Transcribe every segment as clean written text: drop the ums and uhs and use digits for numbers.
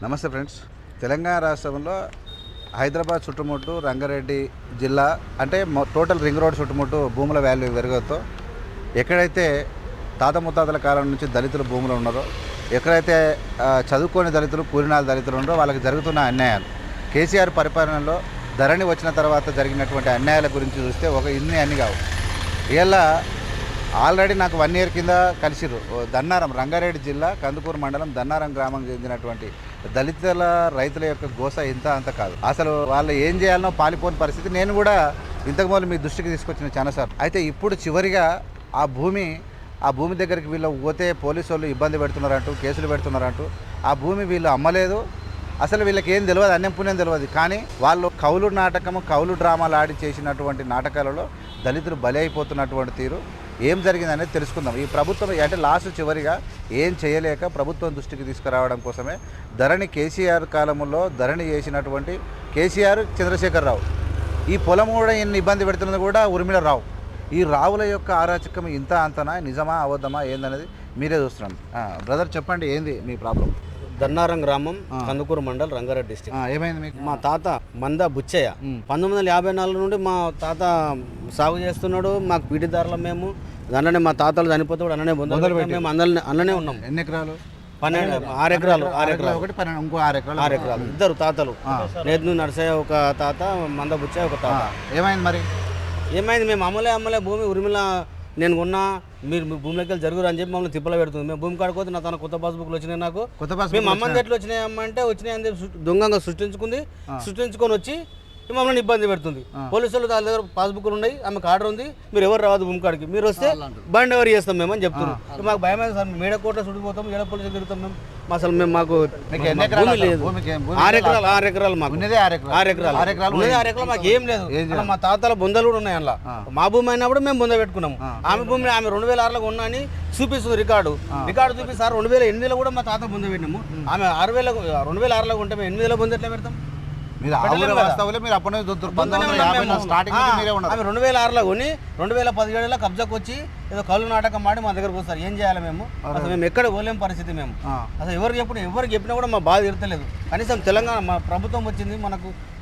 నమస్తే ఫ్రెండ్స్. తెలంగాణ రాష్ట్రంలో హైదరాబాద్ చుట్టుముట్టు రంగారెడ్డి జిల్లా అంటే టోటల్ రింగ్ రోడ్ చుట్టుముట్టు భూముల వాల్యూ పెరగతో ఎక్కడైతే తాత ముత్తాతల కాలం నుంచి దళితులు భూములు ఉన్నారో, ఎక్కడైతే చదువుకోని దళితులు కూలినాల దళితులు ఉన్నారో వాళ్ళకి జరుగుతున్న అన్యాయాలు, కేసీఆర్ పరిపాలనలో ధరణి వచ్చిన తర్వాత జరిగినటువంటి అన్యాయాల గురించి చూస్తే ఇన్ని అన్ని కావు. ఇలా ఆల్రెడీ నాకు 1 year కింద కలిసిరు దన్నారం, రంగారెడ్డి జిల్లా కందుకూరు మండలం దన్నారం గ్రామం చెందినటువంటి దళితుల రైతుల యొక్క గోస ఇంత అంత కాదు. అసలు వాళ్ళు ఏం చేయాలనో పాలిపోని పరిస్థితి నేను కూడా ఇంతకుముందు మీ దృష్టికి తీసుకొచ్చిన చాలాసార్లు. అయితే ఇప్పుడు చివరిగా ఆ భూమి దగ్గరికి వీళ్ళు పోతే పోలీసు వాళ్ళు ఇబ్బంది పెడుతున్నారంటూ, కేసులు పెడుతున్నారంటూ, ఆ భూమి వీళ్ళు అమ్మలేదు, అసలు వీళ్ళకి ఏం తెలియదు, అన్యం పుణ్యం తెలియదు. కానీ వాళ్ళు కౌలు నాటకము, కౌలు డ్రామాలు ఆడి చేసినటువంటి నాటకాలలో దళితులు బలి అయిపోతున్నటువంటి తీరు ఏం జరిగిందనేది తెలుసుకుందాం. ఈ ప్రభుత్వం అంటే లాస్ట్ చివరిగా ఏం చేయలేక ప్రభుత్వం దృష్టికి తీసుకురావడం కోసమే ధరణి, కేసీఆర్ కాలంలో ధరణి చేసినటువంటి కేసీఆర్, చంద్రశేఖరరావు, ఈ పొలం కూడా ఎన్ని ఇబ్బంది పెడుతున్నది కూడా ఉర్మిళ రావు. ఈ రావుల యొక్క ఆరాచకం ఇంత అంతనా, నిజమా అబద్ధమా ఏందనేది మీరే చూస్తున్నాం. బ్రదర్ చెప్పండి, ఏంది మీ ప్రాబ్లం? దన్నారం గ్రామం, కందుకూరు మండల్, రంగారెడ్డి డిస్ట్రిక్ట్. ఏమైంది మీకు? మా తాత మంద బుచ్చయ్య 1954 నుండి మా తాత సాగు చేస్తున్నాడు. మాకు పీడిదారులం మేము. అన్ననే మా తాతలు చనిపోతే కూడా అన్ననే మేము అన్ననే ఉన్నాం. ఎన్ని ఎకరాలు? 6 ఎకరాలు. ఒకటి 12, ఇంకో 6 ఎకరాలు. 6 ఎకరాలు. ఇద్దరు తాతలు, నేదు నరసయ్య ఒక తాత, మంద బుచ్చయ్య ఒక తాత. ఏమైంది మరి? ఏమైంది, మేము అమ్మలే భూమి ఉరిమిల నేను కొన్నా, మీరు మీ భూమిలోకి వెళ్ళి జరుగురు అని చెప్పి మమ్మల్ని తిప్పలు పెడుతుంది. మేము భూమి కాడుకోతే నా తన కొత్త పాస్బుక్లు వచ్చినాయి. నాకు మేము అమ్మని ఎట్లా వచ్చినాయి అమ్మ అంటే వచ్చినాయి అని చెప్పి దొంగంగా సృష్టించుకొని వచ్చి మమ్మల్ని ఇబ్బంది పెడుతుంది. పోలీసులు వాళ్ళ దగ్గర పాస్బుక్లు ఉన్నాయి, ఆమెకు ఆర్డర్ ఉంది, మీరు ఎవరు రావద్దు భూమి కాడికి, మీరు వస్తే బండి ఎవరు చేస్తాం మేము అని చెప్తున్నాం. మాకు భయమైంది సార్, మేడ కోట సుడిపోతాం, ఏడ పోలీసులు తిరుగుతాం మేము. అసలు మాకు భూమి లేదు. 6 ఎకరాలు మాకు. 6 ఎకరాలు మాకు ఏం లేదు. మా తాతల బొందలు కూడా ఉన్నాయి అందులో. మా భూమి అయినప్పుడు మేము బొంద పెట్టుకున్నాము. ఆమె భూమి ఆమె 2006లో కొన్నా అని చూపిస్తుంది రికార్డు చూపి సార్ 2008లో కూడా మా తాత బొంద పెట్టినాము. ఆమె 2006లో ఉంటే మేము 8లో బొంద ఎట్లా పెడతాం? ఆమె 2006లో కొని 2017లో కబ్జాకు వచ్చి ఏదో కళ్ళు నాటకం ఆడి మా దగ్గరకు వస్తారు. ఏం చేయాలి మేము? అసలు మేము ఎక్కడ పోలేం పరిస్థితి. మేము అసలు ఎవరికి చెప్పినా కూడా మా బాధ తీరతలేదు. కనీసం తెలంగాణ మా ప్రభుత్వం వచ్చింది,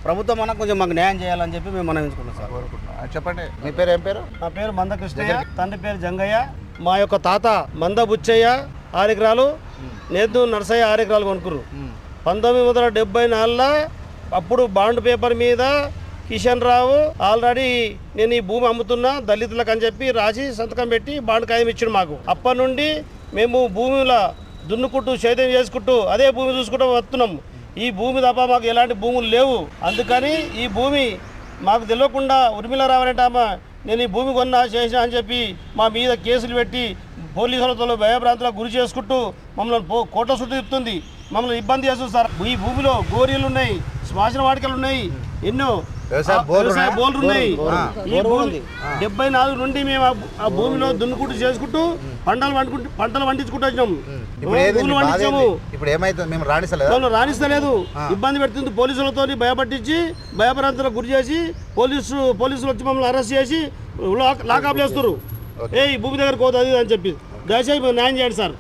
ప్రభుత్వం కొంచెం మాకు న్యాయం చేయాలని చెప్పి మేము మనవించుకున్నాం సార్. చెప్పండి, మీ పేరు ఏం పేరు? నా పేరు మంద కృష్ణయ్య, తండ్రి పేరు జంగయ్య. మా యొక్క తాత మంద బుచ్చయ్య 6 ఎకరాలు, నేదు నరసయ్య 6 ఎకరాలు కొనుక్కురు. 1974లో అప్పుడు బాండ్ పేపర్ మీద కిషన్ రావు ఆల్రెడీ నేను ఈ భూమి అమ్ముతున్నా దళితులకు అని చెప్పి రాసి సంతకం పెట్టి బాండ్ కాయం ఇచ్చాడు మాకు. అప్పటి నుండి మేము భూమిలో దున్నుకుంటూ సేద్యం చేసుకుంటూ అదే భూమి చూసుకుంటూ వస్తున్నాం. ఈ భూమి తప్ప మాకు ఎలాంటి భూములు లేవు. అందుకని ఈ భూమి మాకు తెలియకుండా ఉర్మిళ రావాలంటే అమ్మ నేను ఈ భూమి కొన్నా చేసినా అని చెప్పి మా మీద కేసులు పెట్టి పోలీసులతో భయభ్రాంతులకు గురి చేసుకుంటూ మమ్మల్ని కోట్ల చుట్టూ తిప్పుతుంది, మమ్మల్ని ఇబ్బంది చేస్తుంది సార్. ఈ భూమిలో గోరీలు ఉన్నాయి, శ్వాసన వాటికలు ఉన్నాయి, ఎన్నో వ్యవసాయ బోర్లు ఉన్నాయి. ఈ భూమి 74 నుండి మేము ఆ భూమిలో దున్నుకుంటూ చేసుకుంటూ పంటలు వండించుకుంటూ వచ్చినాము. రాణిస్తలేదు, ఇబ్బంది పెడుతుంది. పోలీసులతో భయపట్టించి భయభ్రాంతులకు గురి చేసి పోలీసులు వచ్చి మమ్మల్ని అరెస్ట్ చేసి లాకప్ చేస్తారు. ఈ భూమి దగ్గర పోతుంది అని చెప్పి దయచేసి న్యాయం చేయండి సార్.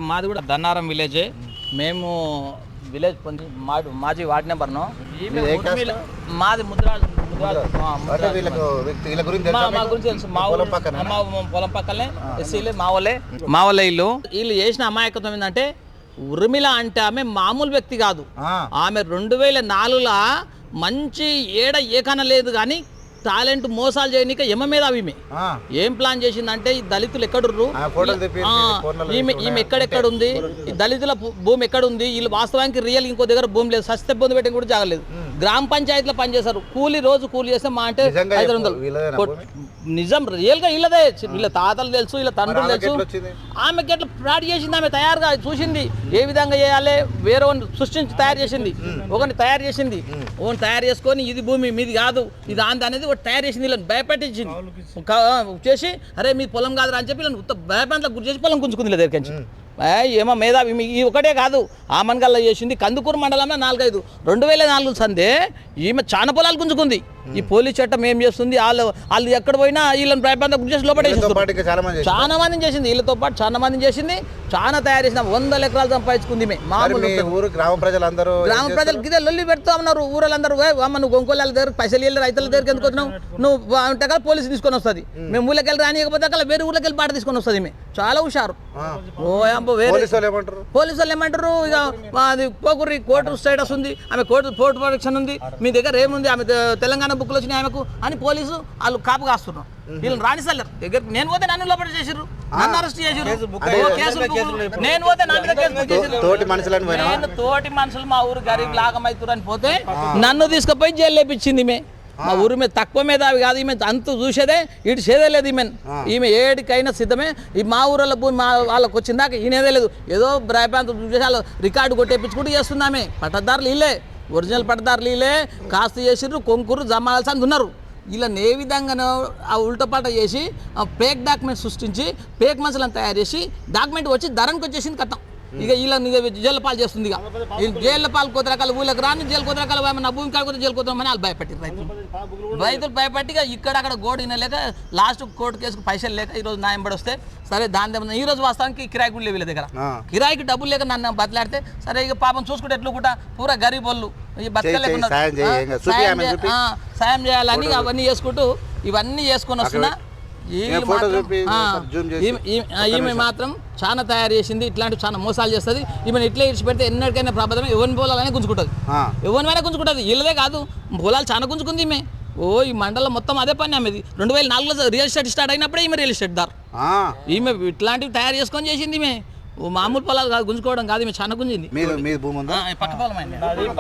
మాది కూడా దన్నారం విలేజే. మేము విలేజ్ మాజీ వార్డ్ నెంబర్ను. మాది ముద్రాలు. మా గురించి తెలుసు. పొలం పక్కనే ఎస్సీలే మా వాళ్ళే ఇల్లు. వీళ్ళు చేసిన అమాయకత్వం ఏంటంటే ఉర్మిళ అంటే ఆమె మామూలు వ్యక్తి కాదు. ఆమె 2004లో మంచి ఏకన లేదు కానీ టాలెంట్ మోసాలు చేయనీక ఎమ్మ మీద అవి ఏం ప్లాన్ చేసిందంటే ఈ దళితులు ఎక్కడుర్రు, ఈమె ఎక్కడెక్కడ ఉంది, ఈ దళితుల భూమి ఎక్కడ ఉంది, వీళ్ళు వాస్తవానికి రియల్ ఇంకో దగ్గర భూమి లేదు, సస్త పొంది పెట్టిన కూడా జాగలేదు. గ్రామ పంచాయతీలో పనిచేశారు, రోజు కూలి చేస్తే మా అంటే 500. నిజం రియల్ గా వీళ్ళదే, వీళ్ళ తాతలు తెలుసు, వీళ్ళ తండ్రులు తెలుసు. ఆమెకి ఎట్లా ఫ్రాడ్ చేసింది, ఆమె తయారుగా చూసింది ఏ విధంగా చేయాలి, వేరే సృష్టించి తయారు చేసింది, ఒకరిని తయారు చేసింది, ఒకరిని తయారు చేసుకొని ఇది భూమి మీది కాదు ఇది ఆంది అనేది ఒకటి తయారు చేసింది, వీళ్ళని భయపెట్టించింది చేసి అరే మీ పొలం కాదురా అని చెప్పి వీళ్ళని భయపంతలకు గురి చేసి పొలం గుంజుకుంది దగ్గరికి నుంచి. ఏమో మేధావి ఈ ఒకటే కాదు, ఆమన్గల్లా చేసింది, కందుకూరు మండలంలో 4-5 2004 సందే ఈమె చాలా పొలాలు గుంజుకుంది. ఈ పోలీస్ చట్టం ఏం చేస్తుంది, వాళ్ళు ఎక్కడ పోయినా వీళ్ళని భయపడతా గురి చేసి లోపడేసి చాలా మందిని చేసింది, వీళ్ళతో పాటు చాలా మందిని చేసింది, చాలా తయారు చేసిన 100 ఎకరాలు సంపాదించుకుంది. మామూలు ఊరు గ్రామ ప్రజలందరూ గ్రామ ప్రజలకి ఇదే లొల్లి పెడుతూ ఉన్నారు. ఊరలందరూ అమ్మ నువ్వు గొంకోళ్ళ దగ్గర పైసలు వెళ్ళి రైతుల దగ్గరికి ఎందుకు వచ్చినావు, నువ్వు అంటే కదా పోలీసు తీసుకొని వస్తుంది, మేము ఊళ్ళకి వెళ్ళి రానియకపోతే అక్కడ వేరే ఊళ్ళకి వెళ్ళి పాట తీసుకొని వస్తుంది. చాలా హుషారు. పోలీసు వాళ్ళు ఏమంటారు, ఇక అది పోకుర్రి కోర్టు స్టేటస్ ఉంది, ఆమె కోర్టు ప్రొటెక్షన్ ఉంది, మీ దగ్గర ఏముంది, ఆమె తెలంగాణ బుక్లు వచ్చినాయి ఆమెకు అని పోలీసు వాళ్ళు కాపు కాస్తున్నారు. వీళ్ళని రాణిస్తలేరు దగ్గరికి. నేను పోతే నన్ను లోపల చేసిర్రు, నన్ను అరెస్ట్ చేసిర్రు, నేను పోతే నా మీద కేసు బుక్ చేసిర్రు. తోటి మనుషులు మా ఊరు గరీబ్ లాగమైతురు అని పోతే నన్ను తీసుకుపోయి జైలు లేపించింది. మా ఊరి మీద తక్కువ మీద అవి కాదు, ఈమె అంత చూసేదే ఇటు చేదేలేదు. ఈమె ఏడికైనా సిద్ధమే. ఈ మా ఊళ్ళో భూమి మా వాళ్ళకి వచ్చిందాక ఈయనేదే లేదు, ఏదో భయప్రాంతం చూసేసాలు రికార్డు కొట్టేపించుకుంటూ చేస్తున్నామే. పట్టదారులు వీళ్ళే, ఒరిజినల్ పట్టదారులు వీళ్ళే. కాస్త చేసిర్రు, కొంకురు జమాల్సి ఉన్నారు. వీళ్ళని ఏ విధంగానో ఆ ఉల్టపాట చేసి ఫేక్ డాక్యుమెంట్ సృష్టించి ఫేక్ మనుషులను తయారు చేసి డాక్యుమెంట్ వచ్చి ధరణకి వచ్చేసింది కథం. ఇక వీళ్ళని జైలు పాలు చేస్తుంది. ఇక వీళ్ళు జైలు పాలు కొద్ది రకాల ఊళ్ళకి రాని జైలు కొద్ది రకాల నా భూమి కాకపోతే జైలు కొద్దామని వాళ్ళు భయపెట్టి రైతులు భయపెట్టి ఇక్కడక్కడ గోడు వినలేక లాస్ట్ కోర్టు కేసుకు పైసలు లేక ఈరోజు న్యాయం పడి వస్తే సరే దాని ఈ రోజు వాస్తవానికి కిరాయి కూడా వీళ్ళ దగ్గర కిరాయికి డబ్బులు లేక నన్ను బతలాడితే సరే ఇక పాపం చూసుకుంటే ఎట్లు కూడా పూరా గరీబ్ వాళ్ళు ఈ బతకలేకుండా సాయం చేయాలని అవన్నీ చేసుకుంటూ ఇవన్నీ చేసుకొని వస్తున్నా. ఈమె మాత్రం చాలా తయారు చేసింది, ఇట్లాంటి చాలా మోసాలు చేస్తుంది. ఈమెను ఇట్లా ఇచ్చి పెడితే ఎన్నటికైనా ప్రమాదమే. ఎవరిని పొలాలనే గుంజుకుంటుంది, ఎవరినైనా గుంజుకుంటుంది. వీళ్ళదే కాదు, పొలాలు చాలా గుంజుకుంది ఈమె. ఈ మండలం మొత్తం అదే పని ఆమెది. 2004లో రియల్ ఎస్టేట్ స్టార్ట్ అయినప్పుడే ఈమె రియల్ ఎస్టేట్ దారు. ఈమె ఇట్లాంటివి తయారు చేసుకొని చేసింది. ఈమె మామూలు పొలాలు కాదు, గుంజుకోవడం కాదు, ఈమె చాలా గుంజింది.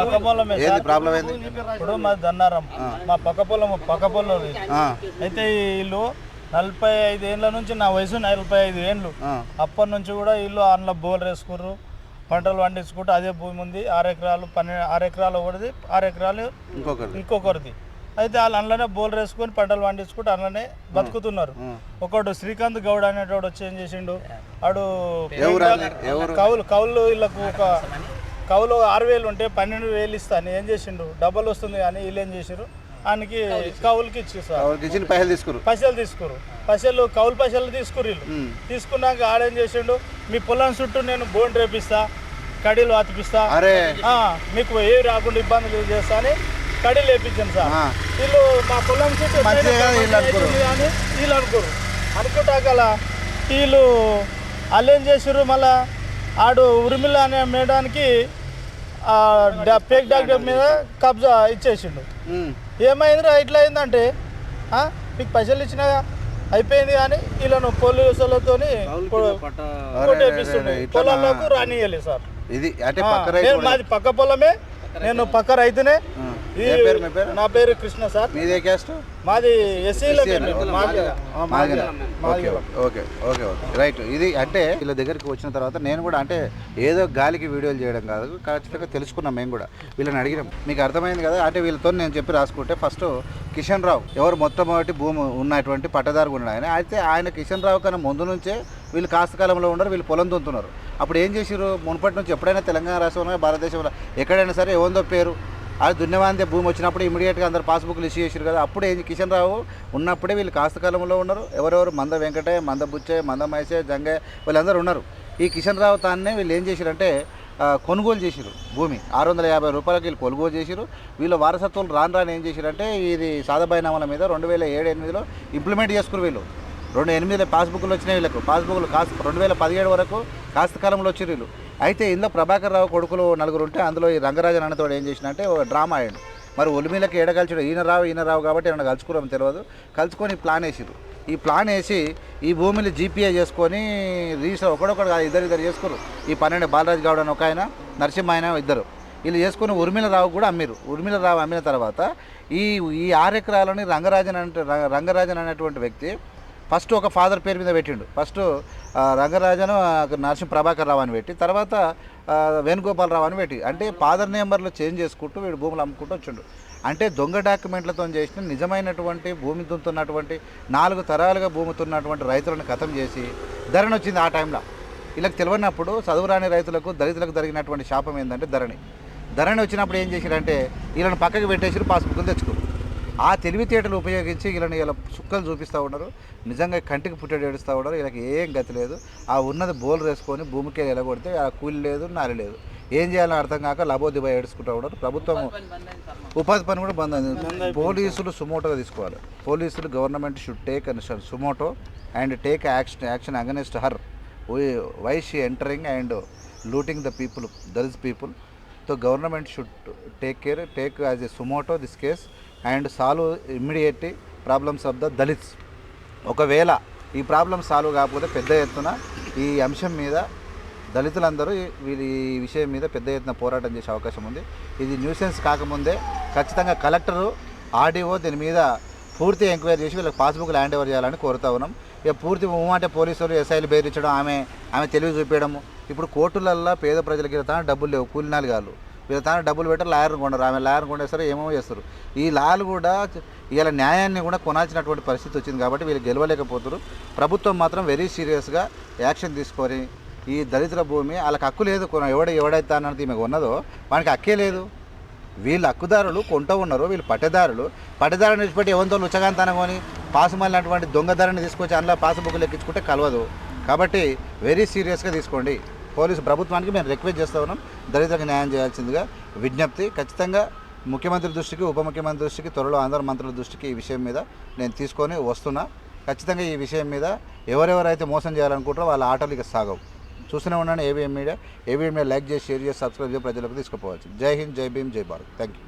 పక్క పొలం ఇప్పుడు మా దన్నారం మా పక్క పొలం అయితే వీళ్ళు 45 ఏళ్ళ నుంచి, నా వయసు 45 ఏళ్ళు, అప్పటి నుంచి కూడా వీళ్ళు అందులో బోర్లు వేసుకుర్రు, పంటలు పండించుకుంటూ అదే భూమి ఉంది. 6 ఎకరాలు 6 ఎకరాలు ఒకటిది, 6 ఎకరాలు ఇంకొకరిది. అయితే వాళ్ళు అందులోనే బోర్లు వేసుకొని పంటలు పండించుకుంటూ అందులోనే బతుకుతున్నారు. ఒకడు శ్రీకాంత్ గౌడ్ అనేటోడు వచ్చి ఏం చేసిండు, ఆడు కౌలు వీళ్ళకు ఒక కౌలు 6,000 ఉంటే 12,000 ఇస్తాను ఏం చేసిండు, డబ్బులు వస్తుంది కానీ వీళ్ళు ఏం చేసారు, ఆయనకి కౌలుకి ఇచ్చేసారు, పైసలు తీసుకురు, కౌలు పైసలు తీసుకురు. వీళ్ళు తీసుకున్నాక ఆడేం చేసిండు, మీ పొలం చుట్టూ నేను బోన్ రేపిస్తా, కడీలు అతిపిస్తా, మీకు ఏ రాకుండా ఇబ్బందులు చేస్తా అని కడీలు వేపించాను సార్. వీళ్ళు మా పొలం చుట్టూ కానీ వీళ్ళు అనుకుంటాకల వీళ్ళు వాళ్ళు ఏం చేసారు, మళ్ళా ఆడు ఉరిమిల అనే మేడానికి ఫేక్ డాక్టర్ మీద కబ్జా ఇచ్చేసిండు. ఏమైందిరా ఇట్లా అయిందంటే మీకు పైసలు ఇచ్చినా అయిపోయింది కానీ వీళ్ళను పోలీసులతో కొట్టేపిస్తుండే, పొలంలోకి రానియలేదు సార్. ఇది మాది పక్క పొలమే, నేను పక్క రైతునే. నా పేరు కృష్ణ సార్. మీదే క్యాస్ట్? మాది ఎస్సీలో. Okay right. ఇది అంటే వీళ్ళ దగ్గరికి వచ్చిన తర్వాత నేను కూడా అంటే ఏదో గాలికి వీడియోలు చేయడం కాదు, ఖచ్చితంగా తెలుసుకున్నాం. మేము కూడా వీళ్ళని అడిగినాం, మీకు అర్థమైంది కదా. అంటే వీళ్ళతో నేను చెప్పి రాసుకుంటే ఫస్ట్ కిషన్ రావు ఎవరు మొట్టమొదటి భూమి ఉన్నటువంటి పట్టదారు ఉన్నాడు ఆయన. అయితే ఆయన కిషన్ రావు కన్నా ముందు నుంచే వీళ్ళు కాస్తకాలంలో ఉన్నారు, వీళ్ళు పొలం దున్నుతున్నారు. అప్పుడు ఏం చేసారు, మునుపటి నుంచి ఎప్పుడైనా తెలంగాణ రాష్ట్రంలో భారతదేశంలో ఎక్కడైనా సరే ఏముందో పేరు అది దున్నేవాందే భూమి వచ్చినప్పుడు ఇమీడియట్గా అందరు పాస్బుక్లు ఇష్యూ చేసారు కదా. అప్పుడే కిషన్ రావు ఉన్నప్పుడే వీళ్ళు కాస్తకాలంలో ఉన్నారు. ఎవరెవరు మంద వెంకటే, మంద బుచ్చే, మంద మైసే, జంగయ్య వీళ్ళందరూ ఉన్నారు. ఈ కిషన్ రావు తాన్నే వీళ్ళు ఏం చేశారంటే కొనుగోలు చేసారు భూమి 650 రూపాయలకి వీళ్ళు కొనుగోలు చేసారు. వీళ్ళ వారసత్వం రాను ఏం చేశారంటే ఇది సాదాబాయినామాల మీద 2007-8లో ఇంప్లిమెంట్ చేసుకున్నారు. వీళ్ళు 2008లో పాస్బుక్లు వచ్చినాయి వీళ్ళకు. పాస్బుక్లు 2017 వరకు కాస్తకాలంలో వచ్చారు వీళ్ళు. అయితే ఇందులో ప్రభాకర్ రావు కొడుకులు 4 ఉంటే అందులో ఈ రంగరాజన్ అన్నతోడు ఏం చేసినంటే ఒక డ్రామా ఆడాడు. మరి ఒలిమిలకి ఏడగలిచాడు, ఈయన రావు కాబట్టి ఏమన్నా కలుసుకున్నాం తెలియదు. కలుసుకొని ప్లాన్ వేసారు. ఈ ప్లాన్ వేసి ఈ భూమిని జీపీఏ చేసుకొని రిజిస్టర్ ఒకడొకడు కాదు ఇద్దరు చేసుకున్నారు. ఈ 12 బాలరాజు గౌడ్ అని ఒక ఆయన, నరసింహ ఆయన ఇద్దరు వీళ్ళు చేసుకుని ఉర్మిళరావు కూడా అమ్మిరు. ఉర్మిళరావు అమ్మిన తర్వాత ఈ 6 ఎకరాలని రంగరాజన్ అనేటువంటి వ్యక్తి ఫస్ట్ ఒక ఫాదర్ పేరు మీద పెట్టిండు. ఫస్ట్ రంగరాజను నరసింహ ప్రభాకర్ రావు అని పెట్టి తర్వాత వేణుగోపాలరావు అని పెట్టి, అంటే ఫాదర్ నెంబర్లు చేంజ్ చేసుకుంటూ వీడు భూములు అమ్ముకుంటూ వచ్చిండు. అంటే దొంగ డాక్యుమెంట్లతో చేసిన నిజమైనటువంటి భూమి దున్నుతున్నటువంటి 4 తరాలుగా భూమి తున్నటువంటి రైతులను ఖతం చేసి ధరణి వచ్చింది. ఆ టైంలో వీళ్ళకి తెలియనప్పుడు చదువురాని రైతులకు దళితులకు జరిగినటువంటి శాపం ఏంటంటే ధరణి వచ్చినప్పుడు ఏం చేశారంటే వీళ్ళని పక్కకి పెట్టేసి పాస్బుక్లు తెచ్చుకోరు. ఆ తెలివితేటలు ఉపయోగించి వీళ్ళని ఇలా సుక్కలు చూపిస్తూ ఉన్నారు. నిజంగా కంటికి పుట్టడి ఏడుస్తూ ఉన్నారు. వీళ్ళకి ఏం గతి లేదు. ఆ ఉన్నది బోల్ వేసుకొని భూమికి ఎలగొడితే ఆ కూలి లేదు, నాలి లేదు. ఏం చేయాలని అర్థం కాక లబోదిబా ఏడుచుకుంటూ ఉన్నారు. ప్రభుత్వం ఉపాధి పని కూడా బంద్ అయింది. పోలీసులు సుమోటోగా తీసుకోవాలి. పోలీసులు government should take suo motu and take action against her why she entering and looting the people Dalit people. So government should take as a suo motu this case and solve immediately problems of the Dalits. ఒకవేళ ఈ problem solve కాకపోతే పెద్ద ఎత్తున ఈ అంశం మీద దళితులందరూ ఈ విషయం మీద పెద్ద ఎత్తున పోరాటం చేసే అవకాశం ఉంది. ఇది న్యూసెన్స్ కాకముందే ఖచ్చితంగా కలెక్టరు, ఆర్డీఓ దీని మీద పూర్తి ఎంక్వైరీ చేసి వీళ్ళకి పాస్బుక్ హ్యాండ్ ఓవర్ చేయాలని కోరుతా ఉన్నాం. ఇక పూర్తి అంటే పోలీసులు ఎస్ఐలు బెదిరించడం, ఆమె తెలివి చూపించడము. ఇప్పుడు కోర్టులల్లో పేద ప్రజలకి వీళ్ళ తాను డబ్బులు లేవు, కూలినాలు కాదు, వీళ్ళ తాను డబ్బులు పెట్టారు, లాయర్ని కొన్నారు, ఆమె లాయర్ని కొనేస్తారు, ఏమేమో చేస్తారు. ఈ లాలు కూడా వీళ్ళ న్యాయాన్ని కూడా కొనాల్సినటువంటి పరిస్థితి వచ్చింది కాబట్టి వీళ్ళు గెలవలేకపోతారు. ప్రభుత్వం మాత్రం వెరీ సీరియస్గా యాక్షన్ తీసుకొని ఈ దళితుల భూమి వాళ్ళకి హక్కు లేదు, ఎవడైతే అన్నది ఈమె ఉన్నదో వానికి హక్కే లేదు. వీళ్ళు హక్కుదారులు కొంటూ ఉన్నారు, వీళ్ళు పట్టేదారులు విడిచిపెట్టి ఎవరితో ఉచ్చగాంతనం కొని పాసుమల్లి అటువంటి దొంగదారుని తీసుకొచ్చి అందులో పాసుబుక్లు ఎక్కించుకుంటే కలవదు. కాబట్టి వెరీ సీరియస్గా తీసుకోండి. పోలీసు ప్రభుత్వానికి మేము రిక్వెస్ట్ చేస్తూ ఉన్నాం, దళితులకు న్యాయం చేయాల్సిందిగా విజ్ఞప్తి. ఖచ్చితంగా ముఖ్యమంత్రి దృష్టికి, ఉప ముఖ్యమంత్రి దృష్టికి, త్వరలో అందరు మంత్రుల దృష్టికి ఈ విషయం మీద నేను తీసుకొని వస్తున్నా. ఖచ్చితంగా ఈ విషయం మీద ఎవరెవరైతే మోసం చేయాలనుకుంటారో వాళ్ళ ఆటలు ఇక సాగవు. చూస్తూనే ఉండండి ABM media. ABM media like చేసి, షేర్ చేసి, సబ్స్క్రైబ్ చేసి ప్రజలకు తీసుకుపోవచ్చు. జై హింద్, జై భీమ్, జై భారత్. Thank you.